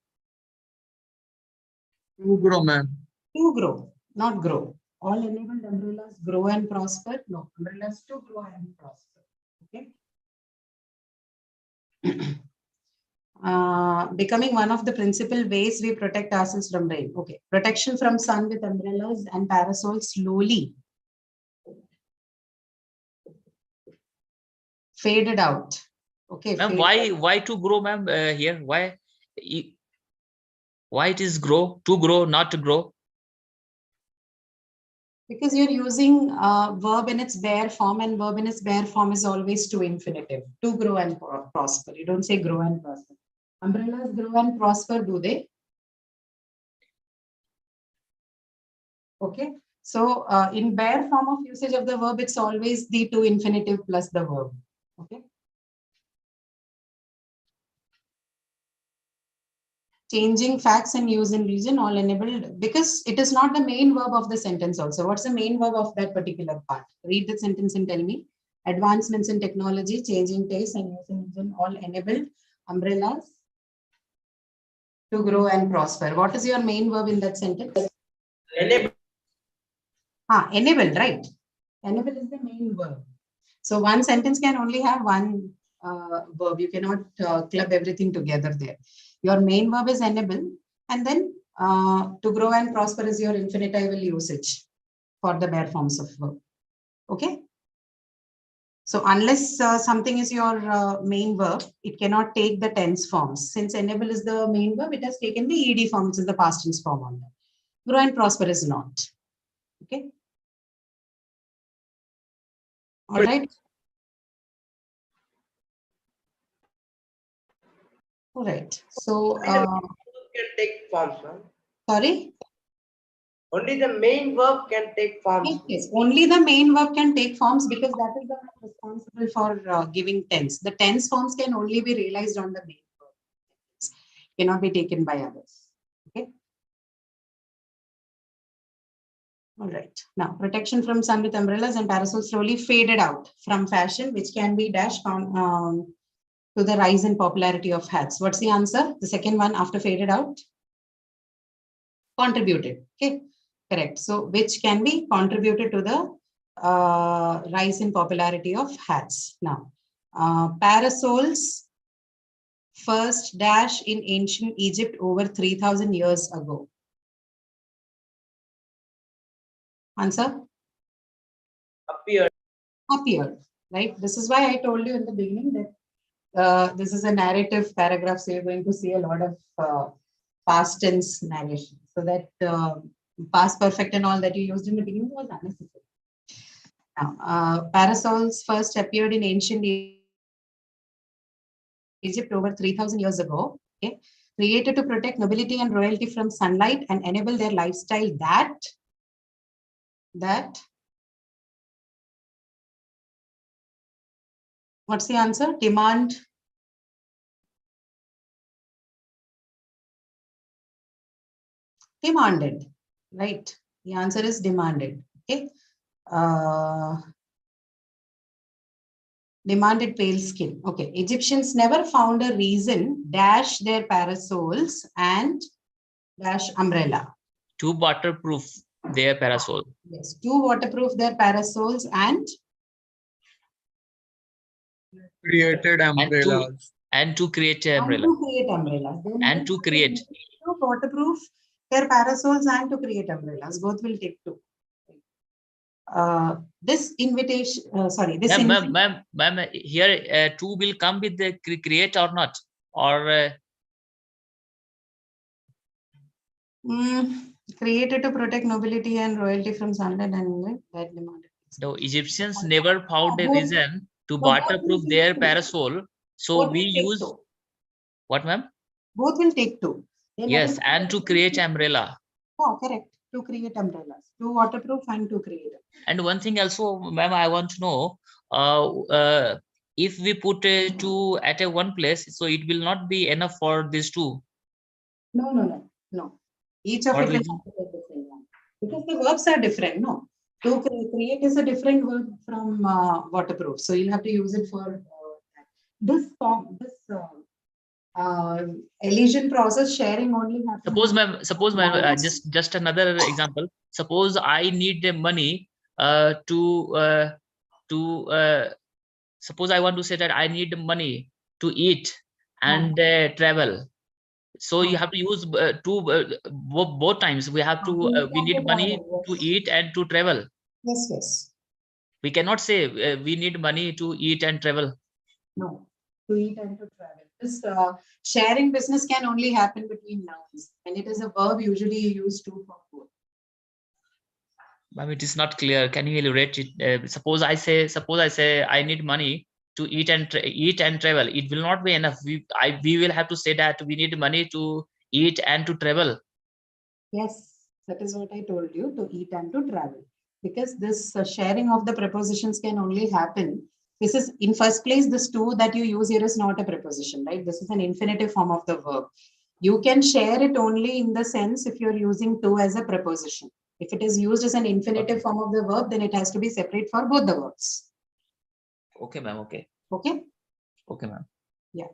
To grow, ma'am. To grow, not grow. All enabled umbrellas grow and prosper. No, umbrellas to grow and prosper. Okay. Becoming one of the principal ways we protect ourselves from rain. Okay. Protection from sun with umbrellas and parasols slowly faded out. Okay. Ma'am, why to grow, ma'am? Here, why it is grow, to grow, not to grow? Because you're using verb in its bare form, and verb in its bare form is always to infinitive. To grow and prosper. You don't say grow and prosper. Umbrellas grow and prosper, do they? Okay. So in bare form of usage of the verb, it's always the to infinitive plus the verb. Okay. Changing facts and use in region, all enabled, because it is not the main verb of the sentence also. What's the main verb of that particular part? Read the sentence and tell me. Advancements in technology, changing taste and use in region, all enabled umbrellas to grow and prosper. What is your main verb in that sentence? Enable. Enable, right? Enable is the main verb. So one sentence can only have one verb. You cannot club everything together there. Your main verb is enable, and then to grow and prosper is your infinitival usage for the bare forms of verb. Okay. So unless something is your main verb, it cannot take the tense forms. Since enable is the main verb, it has taken the ed form, which is the past tense form on that. Grow and prosper is not. Okay. All right. All right. So, Can take forms, no? sorry. Only the main verb can take forms. Yes, only the main verb can take forms because that is the one responsible for giving tense. The tense forms can only be realized on the main verb. Cannot be taken by others. Okay. All right. Now, protection from sun with umbrellas and parasols slowly faded out from fashion, which can be dashed on to the rise in popularity of hats. What's the answer? The second one after faded out? Contributed. Okay. Correct. So, which can be contributed to the rise in popularity of hats. Now, parasols first dash in ancient Egypt over 3,000 years ago. Answer? Appeared. Appeared, right? This is why I told you in the beginning that this is a narrative paragraph, so you're going to see a lot of past tense narration. So that past perfect and all that you used in the beginning was unnecessary. Now, parasols first appeared in ancient Egypt over 3,000 years ago. Okay, created to protect nobility and royalty from sunlight and enable their lifestyle that what's the answer? Demanded, right? The answer is demanded. Okay. Demanded pale skin. Okay. Egyptians never found a reason dash their parasols and dash umbrella. To waterproof their parasol. Yes. To waterproof their parasols and Created umbrellas. And to create an and umbrella. to create umbrellas. And to create. To waterproof their parasols and to create umbrellas. Both will take two. This invitation, sorry, this Ma'am, here two will come with the create or not? Or created to protect nobility and royalty from sunlight and that demanded. the Egyptians never found a reason to waterproof their parasol. So we use what, ma'am? Both will take two. Yes, and to create umbrella. Oh, correct. To create umbrellas. To waterproof and to create. And one thing also, ma'am, I want to know, if we put two at a one place, so it will not be enough for these two. No. Each of it will have a different one. Because the verbs are different, no? To create is a different verb from waterproof. So you'll have to use it for this form, this elision process sharing only happens. Suppose ma'am, just another example. Suppose I need the money suppose I want to say that I need money to eat and travel. So you have to use both times. We have to we need money to eat and to travel. Yes. We cannot say we need money to eat and travel. No, to eat and to travel. This sharing business can only happen between nouns. When it is a verb, usually you use two for both. Ma'am, it is not clear. Can you elaborate it? Suppose I say I need money to eat and travel. It will not be enough. We will have to say that we need money to eat and to travel. Yes, that is what I told you, to eat and to travel. Because this sharing of the prepositions can only happen. This is, in first place, this to that you use here is not a preposition, right? This is an infinitive form of the verb. You can share it only in the sense if you're using to as a preposition. If it is used as an infinitive form of the verb, then it has to be separate for both the verbs. Okay, ma'am. Okay. Okay. Okay, ma'am. Yeah.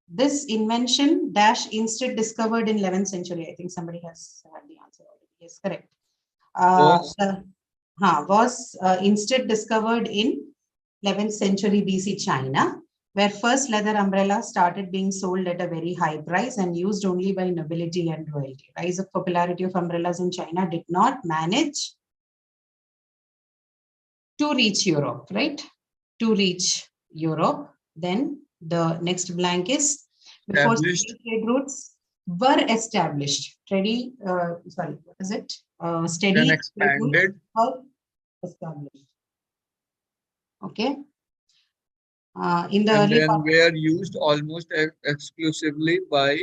This invention dash instead discovered in 11th century. I think somebody has had the answer already. Yes, correct. Was instead discovered in 11th century BC China, where first leather umbrellas started being sold at a very high price and used only by nobility and royalty. Rise of popularity of umbrellas in China did not manage to reach Europe, right? To reach Europe. Then the next blank is before trade routes were established. Steady, sorry, what is it? Steady. Then expanded. Established. Okay. In the and early then were used almost exclusively by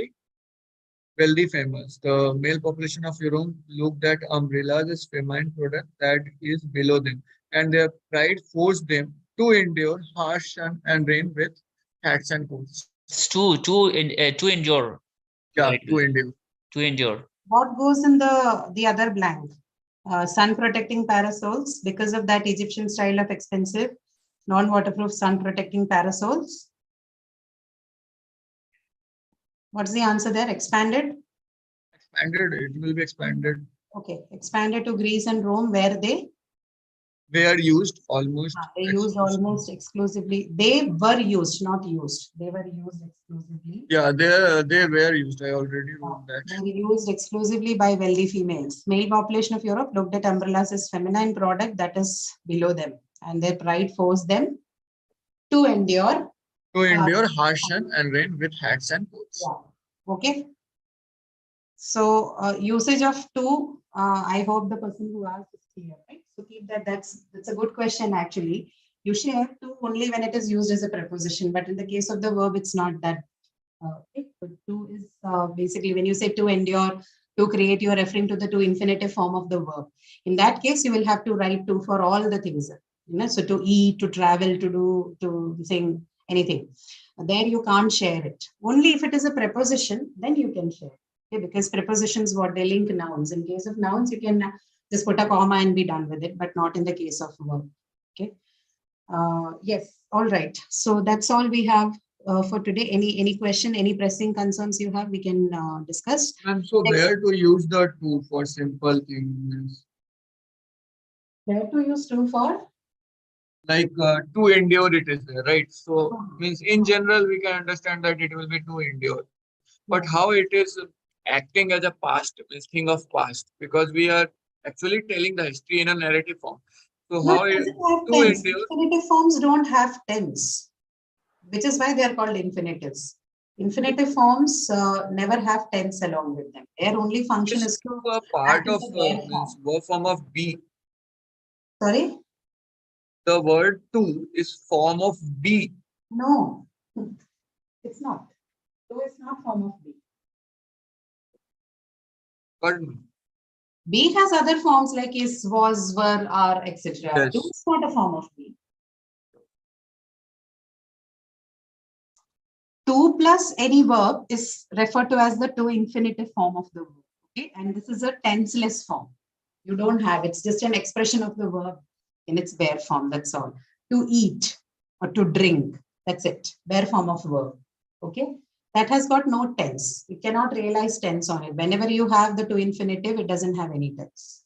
wealthy famous. The male population of Europe looked at umbrellas as feminine product that is below them, and their pride forced them to endure harsh sun and rain with hats and coats. To endure. Yeah, Right. to endure. To endure. What goes in the other blank? Sun protecting parasols. Because of that Egyptian style of expensive non-waterproof sun protecting parasols. What's the answer there? Expanded? Expanded, it will be expanded. Okay, expanded to Greece and Rome, where they Were used almost. They used exclusively. almost exclusively. They were used, not used. They were used exclusively. Yeah, they were used. I already wrote that. They were used exclusively by wealthy females. Male population of Europe looked at umbrellas as feminine product that is below them, and their pride forced them to endure. To endure harsh sun and rain with hats and coats. Yeah. Okay. So usage of to, I hope the person who asked is clear, right? So keep that. That's a good question actually. You should have to only when it is used as a preposition, but in the case of the verb, it's not that. Okay. So to is basically when you say to endure, to create, you're referring to the to infinitive form of the verb. In that case, you will have to write to for all the things. You know, so to eat, to travel, to do, to sing, anything. There you can't share it. Only if it is a preposition, then you can share. Okay, because prepositions, what they link nouns. In case of nouns, you can just put a comma and be done with it, but not in the case of verb. Okay. Yes. All right. So that's all we have for today. Any question, any pressing concerns you have, we can discuss. And so Next. where to use the to for simple things? Where to use to for? Like to endure it is there, right? So means in general we can understand that it will be to endure. But how it is acting as a past, means thing of past, because we are actually telling the history in a narrative form. So No, how it it doesn't have to tense. endure? Infinitive forms don't have tense, which is why they are called infinitives. Infinitive forms never have tense along with them. Their only function Is is to a act part as of a verb means form. verb form of be. Sorry? The word to is form of be. No, it's not. To is not form of be. But Be has other forms like is, was, were, are, etc. yes. To is not a form of be. To plus any verb is referred to as the to infinitive form of the verb. Okay, and this is a tenseless form. You don't have, it's just an expression of the verb in its bare form. That's all. To eat or to drink. That's it. Bare form of verb. Okay. That has got no tense. You cannot realize tense on it. Whenever you have the to infinitive, it doesn't have any tense.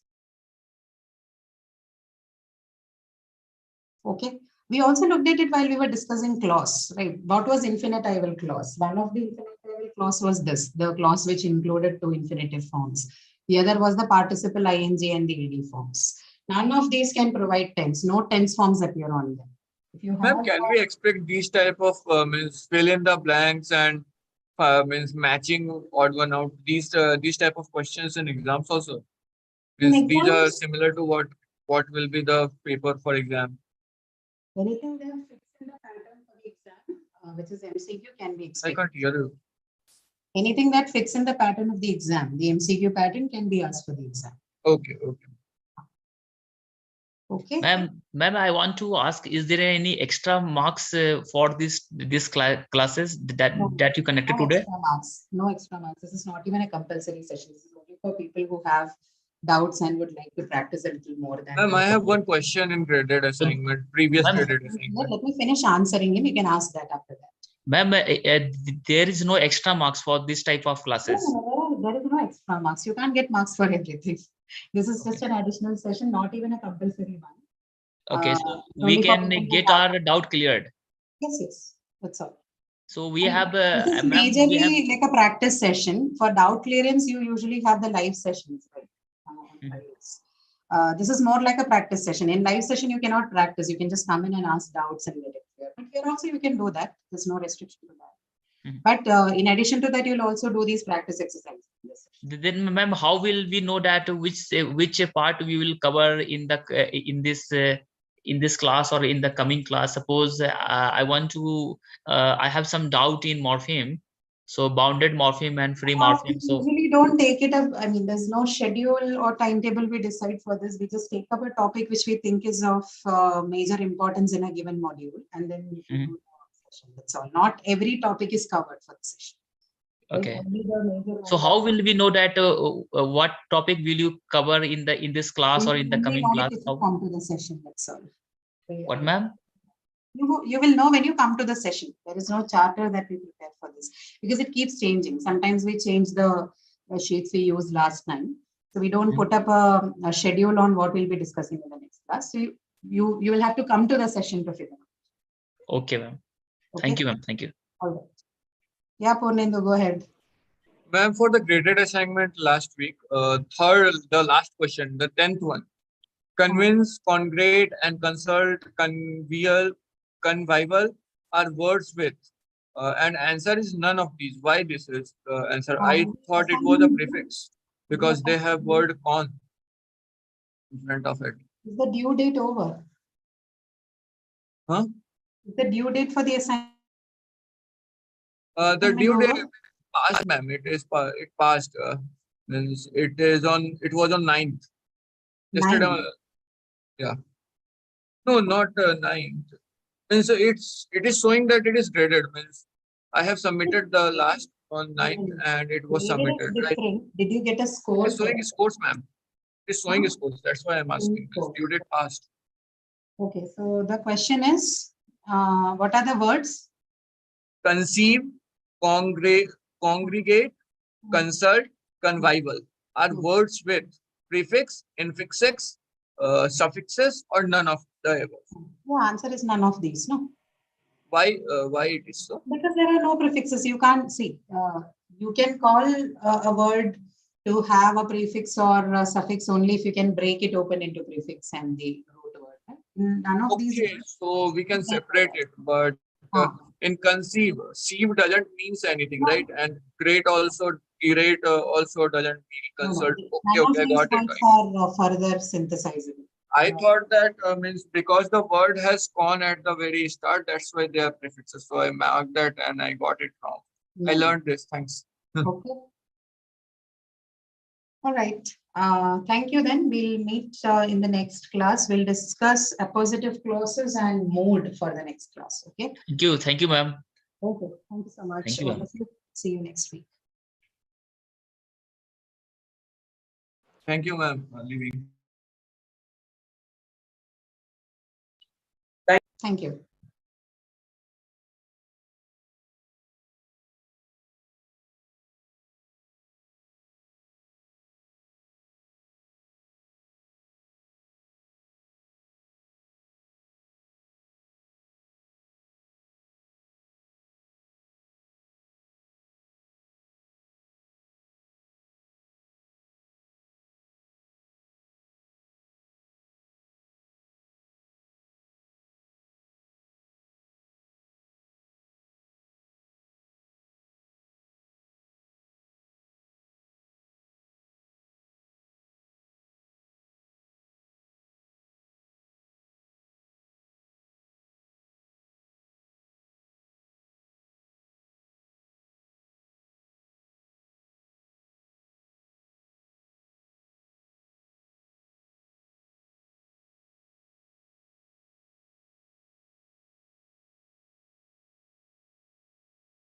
Okay. We also looked at it while we were discussing clause, right? What was infinitival clause? One of the infinitival clause was this, the clause which included two infinitive forms. The other was the participle ing and the ed forms. None of these can provide tense. No tense forms appear on them. If you Ma'am, have, can we expect these type of means fill in the blanks and means matching odd one out? These type of questions in exams also. Means these are exams, similar to what will be the paper for exam. anything that fits in the pattern for the exam, which is MCQ, can be I expected. can't hear you. Anything that fits in the pattern of the exam, the MCQ pattern can be asked for the exam. Okay, okay. Okay. Ma'am, I want to ask: is there any extra marks for this classes that No. that you connected No today? extra marks. No extra marks. This is not even a compulsory session. This is only for people who have doubts and would like to practice a little more than. Ma'am, I have one question in graded assignment, previous Ma'am, graded assignment. Let me finish answering him. You can ask that after that. Ma'am, there is no extra marks for this type of No, classes. there is no extra marks. You can't get marks for everything. This is just Okay. an additional session, not even a compulsory one. Okay, so Only we for can people who get have- our doubt cleared. Yes. That's all. So we And have, this is ma'am, we have. majorly like a practice session. For doubt clearance, you usually have the live sessions, right? On Fridays. This is more like a practice session. In live session, you cannot practice. You can just come in and ask doubts and get it clear. But here also you can do that. There's no restriction to that. But in addition to that, you'll also do these practice exercises. In this session. Then, ma'am, how will we know that which part we will cover in the in this class or in the coming class? Suppose I want to I have some doubt in morpheme, so bounded morpheme and free morpheme. We So usually don't take it up. I mean, there's no schedule or timetable we decide for this. We just take up a topic which we think is of major importance in a given module, and then we do the session. That's all. Not every topic is covered for the session. okay. Only the major So ones how are- will we know that what topic will you cover in this class or in the Only coming know it class? if you come to the session. That's all. What, ma'am? You will know when you come to the session. There is no charter that we prepare for this because it keeps changing. Sometimes we change the sheets we used last time. So we don't put up a schedule on what we'll be discussing in the next class. So you will have to come to the session to fill it. Okay, ma'am. Okay? Thank you, ma'am. Thank you. All right. Yeah, Purnendu, go ahead. Ma'am, for the graded assignment last week, the last question, the 10th one. Convince, congregate, and consult, convival are words with. And answer is none of these. Why this is the answer? I thought it was a prefix because they have word con in front of it. Is the due date over? Huh? Is the due date for the assignment? The due over? date passed, ma'am. It passed. Means it was on 9th. Yesterday, 9th. yeah. No, not 9th. Means it is showing that it is graded. Means I have submitted the last on 9th and it was Graded is submitted. Right? different. Did you get a score? It is showing scores, ma'am. It is showing scores. That's why I'm asking. This due date passed. Okay, so the question is, what are the words? Conceive, congregate, consult, convival are words with prefix, infixes, suffixes, or none of the above. The answer is none of these, no? Why it is so? Because there are no prefixes. You can't see. You can call a word to have a prefix or a suffix only if you can break it open into prefix and the root word. Right? None of these. Okay, so we can separate it, but in conceive, sieve doesn't means anything, right? And great also doesn't mean consult. Okay, I got it. Right. Are further synthesizable. I thought that means because the word has con at the very start, that's why they are prefixes. So I marked that and I got it wrong. I learned this. Thanks. Okay. All right. Thank you then. We'll meet in the next class. We'll discuss appositive clauses and mood for the next class. Okay. Thank you. Thank you, ma'am. Okay. Thank you so much. Thank you, ma'am. See you next week. Thank you, ma'am, for leaving. Thank you.